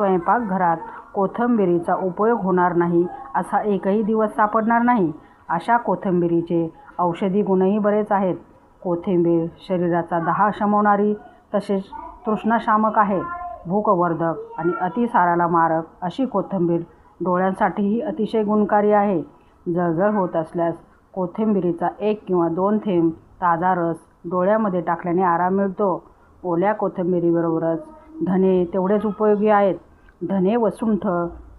स्वयंपाकघरात कोथिंबिरीचा उपयोग होणार नाही असा एकही दिवस सापडणार नाही. अशा कोथिंबिरीचे औषधी गुणही बरेच आहेत. कोथिंबीर शरीराचा दाह शमवणारी तसेच तृष्णाशामक आहे. भूकवर्धक आणि अतिसाराला मारक अशी कोथिंबीर डोळ्यांसाठीही अतिशय गुणकारी आहे. जळजळ होत असल्यास कोथिंबिरीचा 1 किंवा 2 थेंब ताजा रस डोळ्यामध्ये टाकल्याने आराम मिळतो. ओल्या कोथिंबिरीबरोबरच धने तेवढेच उपयोगी आहेत. धने व सुंठ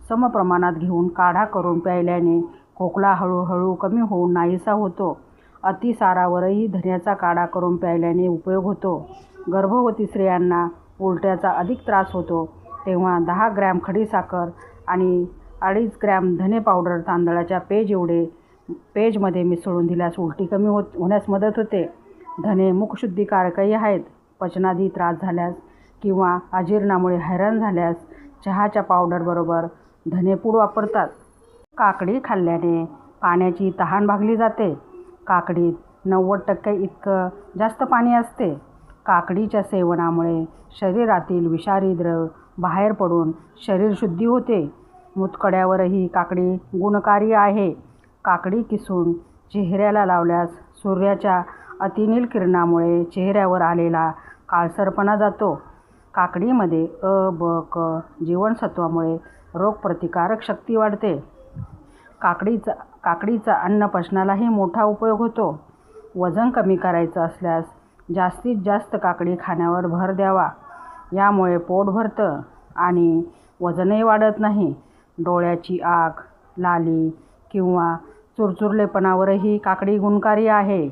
समप्रमाणात घेऊन काढा करून प्यायल्याने खोकला हळूहळू कमी होऊन नाहीसा होतो. अतिसारावरही धन्याचा काढा करून प्यायल्याने उपयोग होतो. गर्भवती स्त्रियांना उलट्याचा अधिक त्रास होतो तेव्हा 10 ग्रॅम खडीसाखर आणि 2.5 ग्रॅम धने पावडर तांदळाच्या पेजमध्ये मिसळून दिल्यास उलटी कमी होण्यास मदत होते. धने मुखशुद्धीकारकही आहेत. पचनादी त्रास झाल्यास किंवा अजीर्णामुळे हैराण झाल्यास चहाच्या पावडरबरोबर धनेपूड वापरतात. काकडी खाल्ल्याने पाण्याची तहान भागली जाते. काकडीत 90% इतकं जास्त पाणी असते. काकडीच्या सेवनामुळे शरीरातील विषारी द्रव बाहेर पडून शरीर शुद्धी होते. मुतखड्यावरही काकडी गुणकारी आहे. काकडी किसून चेहऱ्याला लावल्यास सूर्याच्या अतिनील किरणामुळे चेहऱ्यावर आलेला काळसरपणा जातो. काकडीमध्ये अ, ब, क जीवनसत्वामुळे रोगप्रतिकारक शक्ती वाढते. काकडीचा अन्नपचनालाही मोठा उपयोग होतो. वजन कमी करायचं असल्यास जास्तीत जास्त काकडी खाण्यावर भर द्यावा. यामुळे पोट भरतं आणि वजनही वाढत नाही. डोळ्याची आग, लाली किंवा चुरचुरलेपणावरही काकडी गुणकारी आहे.